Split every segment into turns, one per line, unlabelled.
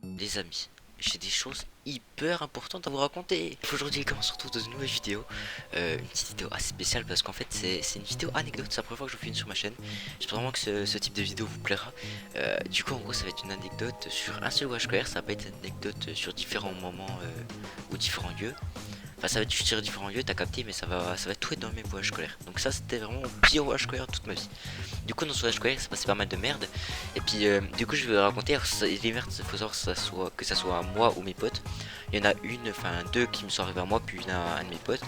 Les amis, j'ai des choses hyper importantes à vous raconter. Aujourd'hui, on se retrouve dans une nouvelle vidéo. Une petite vidéo assez spéciale parce qu'en fait, c'est une vidéo anecdote. C'est la première fois que je fais une sur ma chaîne. J'espère vraiment que ce type de vidéo vous plaira. Du coup, en gros, ça va être une anecdote sur un seul voyage scolaire. Ça va pas être une anecdote sur différents moments ou différents lieux. Enfin, ça va être sur différents lieux, t'as capté, mais ça va tout être dans le même voyage scolaire. Donc ça, c'était vraiment mon pire voyage scolaire de toute ma vie. Du coup, dans ce voyage scolaire, il s'est passé pas mal de merde. Et puis, du coup, je vais raconter. Alors, les merdes, il faut savoir que ça soit à moi ou mes potes. Il y en a deux qui me sont arrivés à moi, puis une à un de mes potes.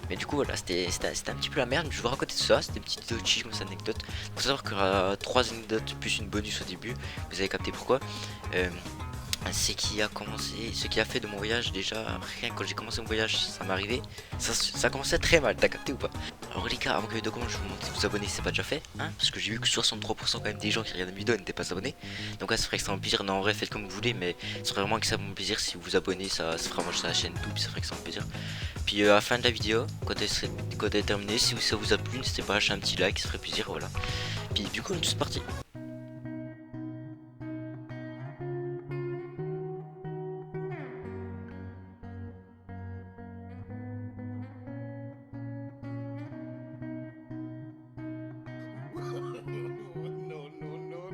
Mais du coup, voilà, c'était un petit peu la merde. Mais je vais vous raconter tout ça. C'était une petite vidéo chill comme ça, anecdote. Il faut savoir qu'il y aura 3 anecdotes plus une bonus au début. Vous avez capté pourquoi. C'est qui a commencé, ce qui a fait de mon voyage déjà, rien que quand j'ai commencé mon voyage, ça m'est arrivé, ça commençait très mal, t'as capté ou pas? Alors les gars, avant que la vidéo commence, je vous demande de vous abonner si c'est pas déjà fait, hein, parce que j'ai vu que 63% quand même des gens qui regardent la vidéo n'étaient pas abonnés, donc là ça ferait extrêmement plaisir, non en vrai faites comme vous voulez, mais ça ferait vraiment extrêmement plaisir si vous vous abonnez, ça fera marcher la chaîne tout, puis ça ferait extrêmement plaisir. Puis à la fin de la vidéo, quand elle est terminée, si ça vous a plu, n'hésitez pas à lâcher un petit like, ça ferait plaisir, voilà. Puis du coup on est tous partis.
No, no, no, no.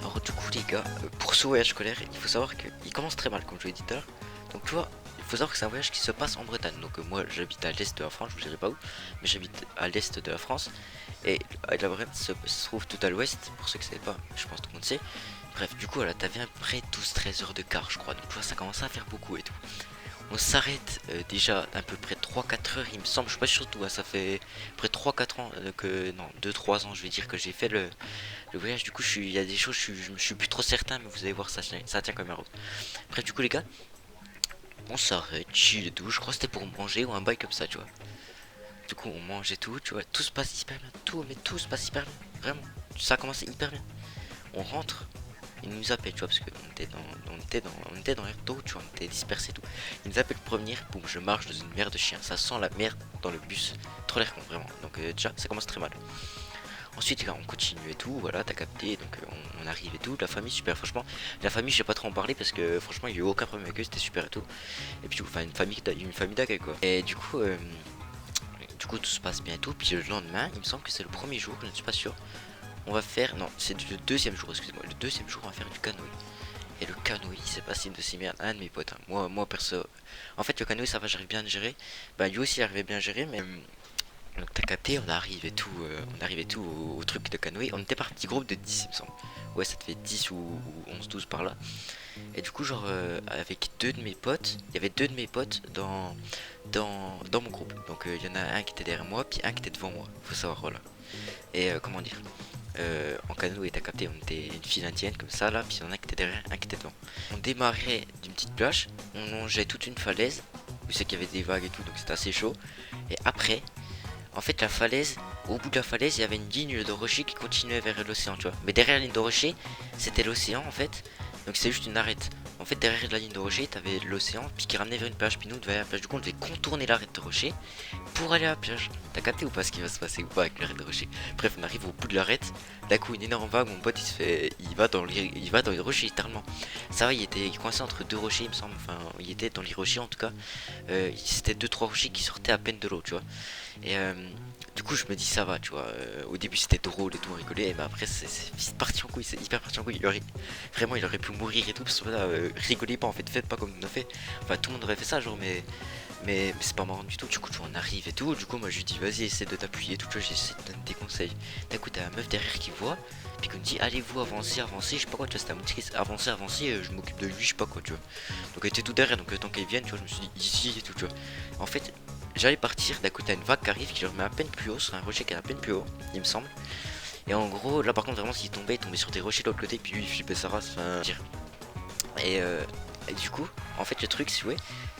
Alors du coup les gars, pour ce voyage scolaire, il faut savoir qu'il commence très mal comme je l'ai dit tout à l'heure. Donc tu vois, il faut savoir que c'est un voyage qui se passe en Bretagne. Donc moi j'habite à l'est de la France, je vous dirai pas où, mais j'habite à l'est de la France. Et la Bretagne se trouve tout à l'ouest, pour ceux qui ne savaient pas, je pense que tout le monde sait. Bref, du coup voilà, t'avais à peu près 12-13 heures de car je crois, donc tu vois ça commence à faire beaucoup et tout. On s'arrête déjà à peu près 3-4 heures il me semble, je suis pas sûr tout, hein, ça fait près 3-4 ans non 2-3 ans je vais dire que j'ai fait le voyage. Du coup il y a des choses je me suis plus trop certain, mais vous allez voir ça tient quand même la route. Bref du coup les gars, on s'arrête, chill et tout, je crois que c'était pour manger ou un bail comme ça tu vois. Du coup on mange et tout, tu vois, tout se passe hyper bien, tout se passe hyper bien, vraiment, ça a commencé hyper bien. On rentre, il nous appelle, tu vois, parce qu'on était dans l'air tôt, tu vois, on était dispersés et tout. Il nous appelle pour revenir, boum, je marche dans une merde de chien, ça sent la merde dans le bus, trop l'air con, vraiment. Donc déjà, ça commence très mal. Ensuite, là, on continue et tout, voilà, t'as capté, donc on arrive et tout, la famille, super, franchement, la famille, je vais pas trop en parler parce que franchement, il y a eu aucun problème avec eux, c'était super et tout. Et puis, enfin, une famille d'accueil, quoi. Et du coup, tout se passe bien et tout, puis le lendemain, il me semble que c'est le premier jour, je ne suis pas sûr. On va faire, non, c'est le deuxième jour, excusez-moi, le deuxième jour, on va faire du canoë. Et le canoë, il s'est passé une de ces merdes à un de mes potes, hein. Moi perso, en fait, le canoë, ça va, j'arrive bien à le gérer. Bah, lui aussi, il arrivait bien à gérer, mais donc t'as capté, on arrive et tout au truc de canoë. On était par petit groupe de 10 il me semble. Ouais, ça te fait 10 ou 11-12 par là. Et du coup, genre, avec deux de mes potes, il y avait deux de mes potes dans mon groupe. Donc, il y en a un qui était derrière moi, puis un qui était devant moi. Faut savoir, voilà. Et comment dire, en canoë, t'as capté, on était une file indienne comme ça là, puis il y en a un qui était derrière, un qui était devant. On démarrait d'une petite plage, on longeait toute une falaise, où c'est qu'il y avait des vagues et tout, donc c'était assez chaud. Et après, en fait, la falaise, au bout de la falaise, il y avait une ligne de rochers qui continuait vers l'océan, tu vois. Mais derrière la ligne de rocher, c'était l'océan en fait. Donc c'est juste une arête. En fait, derrière la ligne de rocher, t'avais l'océan, puis qui ramenait vers une plage, puis nous, vers la plage. Du coup, on devait contourner l'arête de rocher pour aller à la plage. T'as capté ou pas ce qui va se passer ou pas avec l'arête de rocher? Bref, on arrive au bout de l'arête. D'un coup, une énorme vague, mon pote, il va dans les rochers, littéralement. Ça va, il était coincé entre deux rochers, il me semble. Enfin, il était dans les rochers en tout cas. C'était deux, trois rochers qui sortaient à peine de l'eau, tu vois. Et du coup, je me dis ça va, tu vois. Au début, c'était drôle et tout, on rigolait. Mais après, c'est parti en couille, c'est hyper parti en couille. Vraiment, il aurait pu mourir et tout. Parce que là, rigolez pas en fait, faites pas comme on a fait. Enfin, tout le monde aurait fait ça, genre, mais c'est pas marrant du tout. Du coup, tu vois, on arrive et tout. Du coup, moi, je lui dis, vas-y, essaie de t'appuyer et tout. Tu vois, j'essaie de donner des conseils. D'un coup, t'as la meuf derrière qui voit. Puis qu'on me dit, allez-vous avancer, avancer. Je sais pas quoi, tu vois, c'était un petit avancer, avancer. Je m'occupe de lui, je sais pas quoi, tu vois. Donc, elle était tout derrière. Donc, tant qu'elle vienne, tu vois, je me suis dit, ici et tout, tu vois. En fait, j'allais partir, d'un coup t'as une vague qui arrive qui le remet à peine plus haut, sur un rocher qui est à peine plus haut, il me semble. Et en gros, là par contre vraiment s'il tombait, il tombait sur des rochers de l'autre côté, puis lui il flippait sa race, enfin dire. Et Et du coup, en fait, le truc,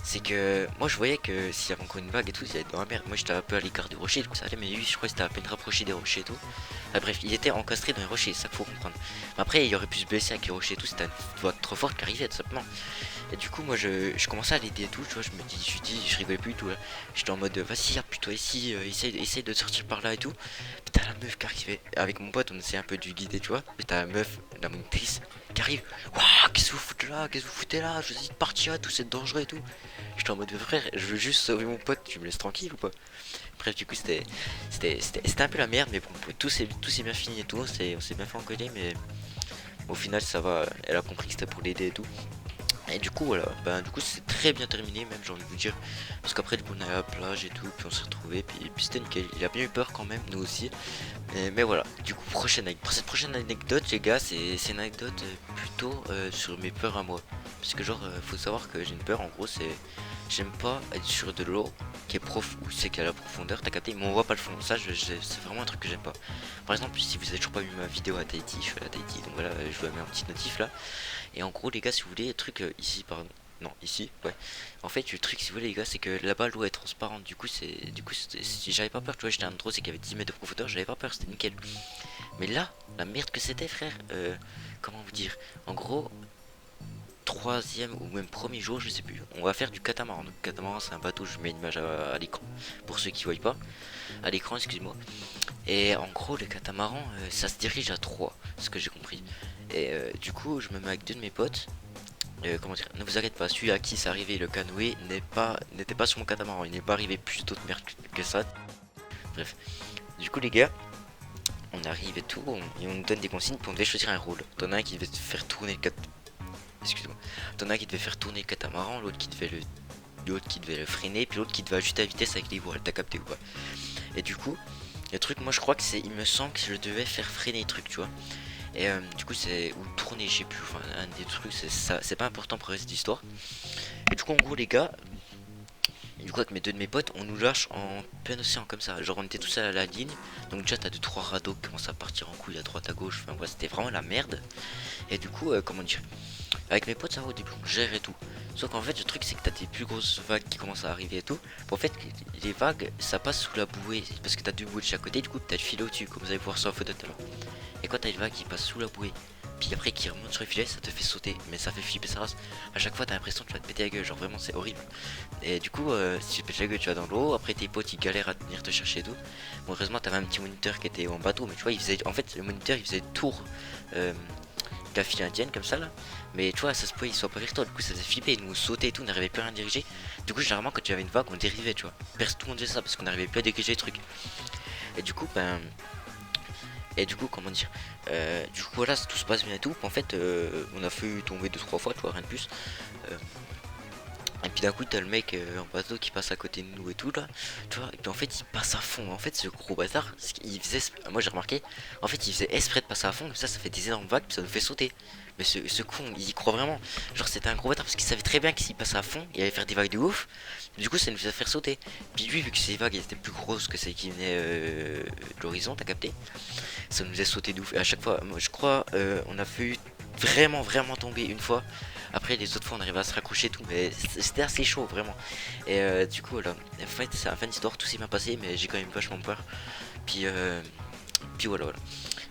c'est que moi je voyais que s'il y avait encore une vague et tout, il allait dans la merde. Moi j'étais un peu à l'écart du rocher, donc ça allait, mais lui, je crois que c'était à peine rapproché des rochers et tout. Ah, bref, il était encastré dans les rochers, c'est ça qu'il faut comprendre. Après, il aurait pu se blesser avec les rochers et tout, c'était une voie trop forte qui arrivait, tout simplement. Et du coup, moi je commençais à l'aider et tout, tu vois, je rigolais plus du tout là. J'étais en mode, vas-y, appuie-toi ici, essaye de sortir par là et tout. Puis t'as la meuf qui arrivait. Avec mon pote, on essayait un peu de guider, tu vois. Mais t'as la meuf, la monitrice, qui arrive. Waouh, qu'est-ce que vous foutez là? Qu'est-ce que vous foutez là? Je vous dis de partir, tout c'est dangereux et tout. J'étais en mode, frère, je veux juste sauver mon pote, tu me laisses tranquille ou pas? Bref, du coup, c'était un peu la merde, mais bon, tout s'est bien fini et tout. On s'est bien fait encoller, mais au final, ça va. Elle a compris que c'était pour l'aider et tout. Et du coup voilà, du coup c'est très bien terminé même j'ai envie de vous dire. Parce qu'après du coup on est à la plage et tout, puis on s'est retrouvés, puis c'était nickel. Il a bien eu peur quand même, nous aussi. Mais voilà, du coup pour cette prochaine anecdote les gars, c'est une anecdote plutôt sur mes peurs à moi. Parce que genre faut savoir que j'ai une peur en gros c'est j'aime pas être sur de l'eau qui est ou c'est qu'il y a la profondeur, t'as capté, mais on voit pas le fond. Ça c'est vraiment un truc que j'aime pas. Par exemple si vous avez toujours pas vu ma vidéo à Tahiti, je suis à Tahiti, donc voilà, je vous mets un petit notif là. Et en gros les gars si vous voulez, le truc ici pardon. Non, ici, ouais. En fait, le truc, si vous voulez, les gars, c'est que là-bas, l'eau est transparente. Si j'avais pas peur, tu vois, j'étais un endroit, c'est qu'il y avait 10 mètres de profondeur, j'avais pas peur, c'était nickel. Mais là, la merde que c'était, frère, comment vous dire? En gros, troisième ou même premier jour, je sais plus, on va faire du catamaran. Donc, catamaran, c'est un bateau, je mets une image à l'écran, pour ceux qui voient pas. À l'écran, excuse-moi. Et en gros, le catamaran, ça se dirige à 3, ce que j'ai compris. Et du coup, je me mets avec deux de mes potes. Comment dire, ne vous inquiétez pas, celui à qui c'est arrivé le canoë n'était pas sur mon catamaran, il n'est pas arrivé plus d'autres merde que ça. Bref, du coup les gars, on arrive et tout, et on nous donne des consignes, puis on devait choisir un rôle. T'en as un qui devait faire tourner excuse-moi, t'en as un qui devait faire tourner le catamaran, l'autre qui devait le freiner, puis l'autre qui devait ajuster la vitesse avec les voiles, t'as capté ou pas? Et du coup, le truc, moi je crois que il me semble que je devais faire freiner le truc, tu vois. Et du coup c'est ou tourner je sais plus, enfin un des trucs c'est ça, c'est pas important pour cette histoire. Et du coup en gros les gars, du coup avec mes deux de mes potes on nous lâche en plein océan comme ça. Genre on était tous à la ligne. Donc déjà t'as 2-3 radeaux qui commencent à partir en couille à droite à gauche. Enfin ouais c'était vraiment la merde. Et du coup comment dire, avec mes potes ça va au début on gère et tout. Sauf qu'en fait le truc c'est que t'as des plus grosses vagues qui commencent à arriver et tout. En fait les vagues ça passe sous la bouée. Parce que t'as deux bouées de chaque côté. Du coup t'as le filet au-dessus comme vous allez voir sur la photo tout à l'heure. Et quand t'as une vague qui passe sous la bouée, puis après qui remonte sur le filet, ça te fait sauter, mais ça fait flipper sa race. À chaque fois t'as l'impression que tu vas te péter la gueule, genre vraiment c'est horrible. Et du coup, si tu te pètes la gueule, tu vas dans l'eau, après tes potes ils galèrent à venir te chercher et tout. Bon, heureusement t'avais un petit moniteur qui était en bateau, mais tu vois, en fait le moniteur il faisait le tour de la file indienne comme ça là. Mais tu vois, ça se pouvait, il soit pas vers toi, du coup ça faisait flipper, nous sauter et tout, on n'arrivait plus à rien diriger. Du coup, généralement quand tu avais une vague, on dérivait, tu vois. Tout le monde faisait ça parce qu'on n'arrivait plus à diriger les trucs. Et du coup, comment dire, du coup voilà tout se passe bien et tout. En fait on a fait tomber 2-3 fois, tu vois, rien de plus. Et puis d'un coup t'as le mec en bateau qui passe à côté de nous et tout là, tu vois, et puis en fait il passe à fond. En fait ce gros bâtard, moi j'ai remarqué, en fait il faisait exprès de passer à fond, comme ça fait des énormes vagues, puis ça nous fait sauter. Mais ce con il y croit vraiment, genre c'était un gros bâtard parce qu'il savait très bien que s'il passait à fond il allait faire des vagues de ouf. Du coup ça nous faisait faire sauter. Puis lui vu que ces vagues étaient plus grosses que celles qui venaient de l'horizon, t'as capté, ça nous faisait sauter de ouf. Et à chaque fois, moi je crois on a fait vraiment tomber une fois. Après les autres fois on arrivait à se raccrocher et tout, mais c'était assez chaud vraiment. Et du coup voilà, en fait c'est la fin d'histoire, tout s'est bien passé, mais j'ai quand même vachement peur. Puis voilà.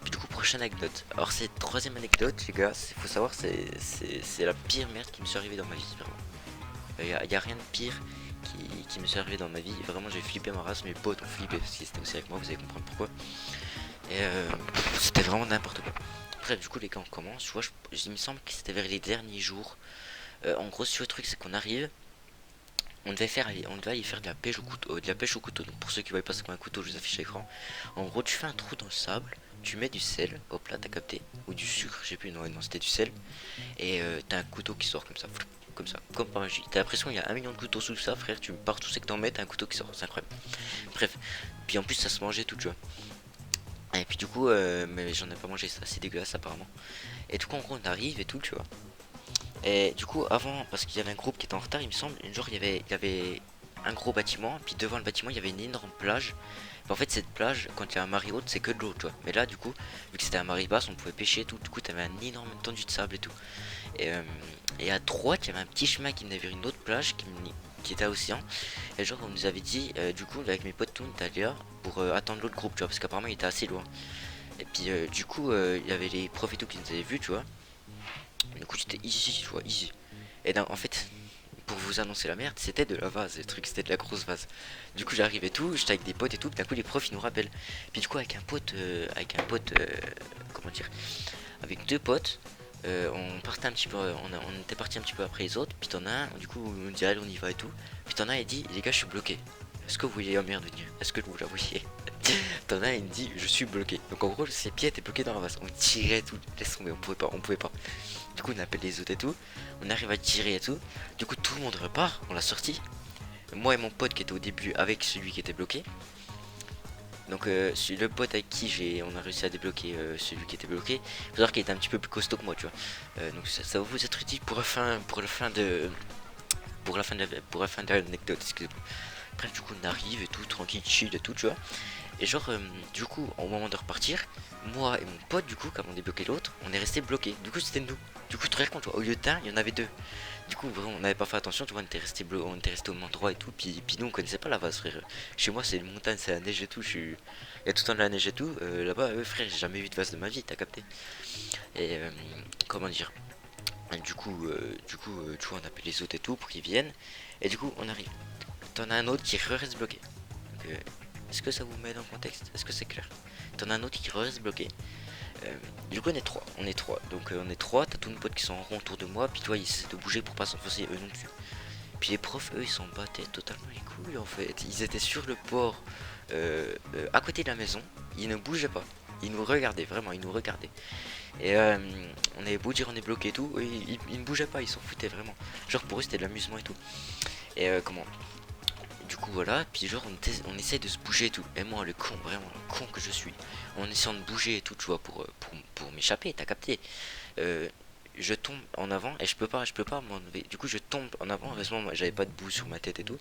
Puis du coup prochaine anecdote. Alors c'est troisième anecdote les gars, faut savoir c'est la pire merde qui me soit arrivée dans ma vie vraiment. Y a rien de pire qui me soit arrivé dans ma vie. Vraiment j'ai flippé ma race, mes potes ont flippé parce qu'ils étaient aussi avec moi, vous allez comprendre pourquoi. Et c'était vraiment n'importe quoi. Bref, du coup, les gars, on commence. Tu vois, il me semble que c'était vers les derniers jours. En gros, si le truc, c'est qu'on arrive. On devait aller faire de la pêche au couteau. Donc, pour ceux qui voient pas c'est quoi un couteau, je vous affiche à l'écran. En gros, tu fais un trou dans le sable. Tu mets du sel. Hop là, t'as capté. Ou du sucre, je sais plus. Non, c'était du sel. Et t'as un couteau qui sort comme ça. Comme ça, comme par magie. T'as l'impression qu'il y a 1 million de couteaux sous ça, frère. Tu partout c'est que t'en mets, t'as un couteau qui sort. C'est incroyable. Bref. Puis en plus, ça se mangeait tout, tu vois. Et puis du coup, mais j'en ai pas mangé, ça c'est dégueulasse apparemment. Et du coup, en gros, on arrive et tout, tu vois. Et du coup, avant, parce qu'il y avait un groupe qui était en retard, il me semble, une jour il y avait un gros bâtiment, puis devant le bâtiment il y avait une énorme plage. En fait cette plage, quand il y a un marée haute, c'est que de l'eau, tu vois. Mais là du coup, vu que c'était un marée basse, on pouvait pêcher et tout. Du coup t'avais un énorme tendu de sable et tout. Et à droite, il y avait un petit chemin qui menait vers une autre plage qui était à l'océan. Et genre on nous avait dit, du coup avec mes potes tout, on était allé là pour attendre l'autre groupe, tu vois, parce qu'apparemment il était assez loin. Et puis du coup il y avait les profs et tout qui nous avaient vus, tu vois. Du coup c'était easy, tu vois, easy. Et en fait, pour vous annoncer la merde, c'était de la vase, le truc c'était de la grosse vase. Du coup j'arrive et tout, j'étais avec des potes et tout, d'un coup les profs ils nous rappellent. Puis du coup avec un pote, comment dire, avec deux potes, on partait un petit peu, on était parti un petit peu après les autres. Puis t'en as un, du coup on dit allez on y va et tout. Puis t'en as un il dit les gars je suis bloqué. Est-ce que vous voyez la merde venir? Est-ce que vous la voyez? T'en as un il me dit je suis bloqué. Donc en gros ses pieds étaient bloqués dans la vase. On tirait tout, laisse tomber, on pouvait pas. Du coup on appelle les autres et tout. On arrive à tirer et tout. Du coup tout le monde repart, on l'a sorti. Moi et mon pote qui était au début avec celui qui était bloqué. Donc le pote avec qui on a réussi à débloquer celui qui était bloqué. Faut savoir qu'il était un petit peu plus costaud que moi, tu vois. Donc ça va vous être utile pour la fin de l'anecdote, excusez-moi. Bref, du coup on arrive et tout, tranquille, chill et tout, tu vois. Et genre du coup au moment de repartir, moi et mon pote du coup comme on débloqué l'autre, on est resté bloqué. Du coup c'était nous. Du coup très con, tu vois. Au lieu d'un, il y en avait deux. Du coup vraiment on n'avait pas fait attention, tu vois, on était resté au même endroit et tout. Puis nous on connaissait pas la vase, frère. Chez moi c'est une montagne, c'est la neige et tout. Il y a tout le temps de la neige et tout. Là-bas, frère, j'ai jamais vu de vase de ma vie, t'as capté. Et comment dire. Tu vois, on appelle les autres et tout pour qu'ils viennent. Et du coup on arrive. T'en as un autre qui reste bloqué. Donc, est-ce que ça vous met dans le contexte? Est-ce que c'est clair? T'en as un autre qui reste bloqué. Du coup on est trois. Donc on est trois, t'as tous nos potes qui sont en rond autour de moi. Puis toi ils essaient de bouger pour pas s'enfoncer eux non plus. Puis les profs eux ils s'en battaient totalement les couilles en fait. Ils étaient sur le port à côté de la maison. Ils ne bougeaient pas. Ils nous regardaient, vraiment, ils nous regardaient. Et on avait beau dire on est bloqué et tout, ils ne bougeaient pas, ils s'en foutaient vraiment. Genre pour eux c'était de l'amusement et tout. Et comment? Du coup voilà, puis genre on essaie de se bouger et tout. Et moi le con, vraiment le con que je suis, en essayant de bouger et tout, tu vois, pour m'échapper, t'as capté. Je tombe en avant et je peux pas m'enlever. Du coup je tombe en avant, heureusement moi j'avais pas de boue sur ma tête et tout.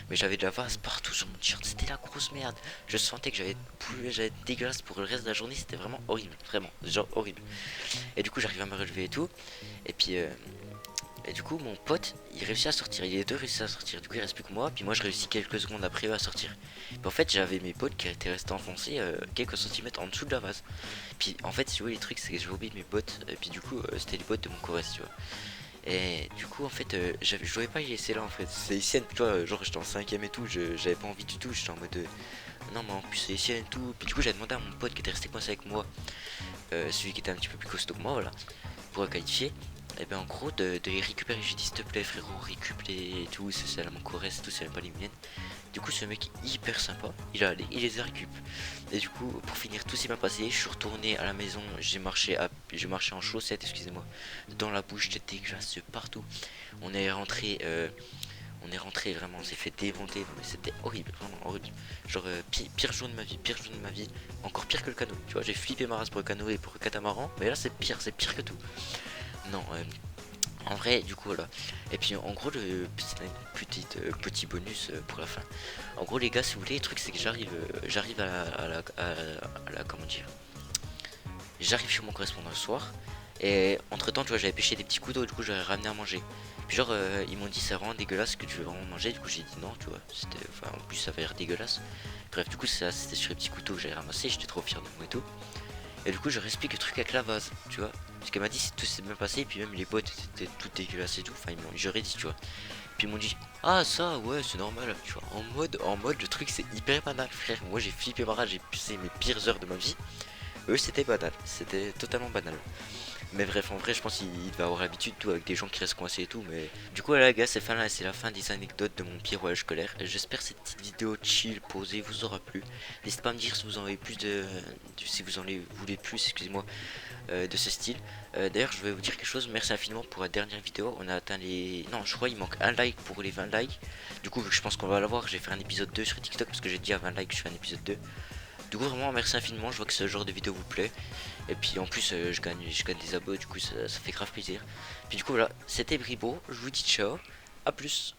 Mais j'avais de la vase partout sur mon t-shirt, c'était la grosse merde. Je sentais que j'avais dégueulasse pour le reste de la journée, c'était vraiment horrible, vraiment, genre horrible. Et du coup j'arrive à me relever et tout. Et puis et du coup, mon pote, il réussit à sortir. Il est deux réussi à sortir. Du coup, il reste plus que moi. Puis moi, je réussis quelques secondes après eux à sortir. Puis en fait, j'avais mes potes qui étaient restés enfoncés quelques centimètres en dessous de la vase. Puis en fait, si vous voulez, les trucs, c'est que j'ai oublié mes bottes. Et puis du coup, c'était les bottes de mon chorus, tu vois. Et du coup, en fait, je voulais pas y laisser là en fait. C'est les siennes, tu vois. Genre, j'étais en cinquième et tout. J'avais pas envie du tout. J'étais en mode. Non, mais en plus, c'est les siennes et tout. Puis du coup, j'ai demandé à mon pote qui était resté coincé avec moi. Celui qui était un petit peu plus costaud que moi, voilà. Pour le qualifier. Et ben en gros de les récupérer, j'ai dit s'il te plaît frérot récupère et tout, c'est la mon corresse, tout c'est même pas les miennes. Du coup ce mec hyper sympa, il les a récup. Et du coup pour finir tout s'est bien passé, je suis retourné à la maison, j'ai marché en chaussettes, excusez-moi, dans la bouche, j'étais dégueulasse partout. On est rentré vraiment, on s'est fait démonter, mais c'était horrible, vraiment horrible. Genre pire jour de ma vie, encore pire que le canot. Tu vois, j'ai flippé ma race pour le canot et pour le catamaran, mais là c'est pire que tout. Non, en vrai, du coup, voilà. Et puis, en gros, petit bonus pour la fin. En gros, les gars, si vous voulez, le truc, c'est que j'arrive comment dire. J'arrive chez mon correspondant le soir. Et entre temps, tu vois, j'avais pêché des petits couteaux, du coup, j'avais ramené à manger. Puis, genre, ils m'ont dit, c'est vraiment dégueulasse que tu veux vraiment manger. Du coup, j'ai dit non, tu vois. En plus, ça avait l'air dégueulasse. Bref, du coup, c'était sur les petits couteaux que j'avais ramassé. J'étais trop fier de moi et tout. Et du coup, je réexplique le truc avec la vase, tu vois. Parce qu'elle m'a dit si tout s'est bien passé, et puis même les bottes étaient toutes dégueulasses et tout. Enfin, j'aurais dit, tu vois. Puis ils m'ont dit, ah, ça, ouais, c'est normal, tu vois. En mode, le truc, c'est hyper banal, frère. Moi, j'ai flippé ma rage, j'ai passé mes pires heures de ma vie. Eux, c'était banal, c'était totalement banal. Mais bref, en vrai, je pense qu'il va avoir l'habitude, tout, avec des gens qui restent coincés et tout. Mais du coup, voilà, les gars, c'est la fin des anecdotes de mon pire voyage scolaire. J'espère que cette petite vidéo chill, posée, vous aura plu. N'hésitez pas à me dire si vous en avez plus si vous en voulez plus, excusez-moi, de ce style. D'ailleurs, je vais vous dire quelque chose. Merci infiniment pour la dernière vidéo. On a atteint les. Non, je crois il manque un like pour les 20 likes. Du coup, vu que je pense qu'on va l'avoir, j'ai fait un épisode 2 sur TikTok parce que j'ai dit à 20 likes, je fais un épisode 2. Du coup, vraiment, merci infiniment. Je vois que ce genre de vidéo vous plaît. Et puis en plus, je gagne des abos. Du coup, ça fait grave plaisir. Puis du coup, voilà, c'était Bribo. Je vous dis ciao. À plus.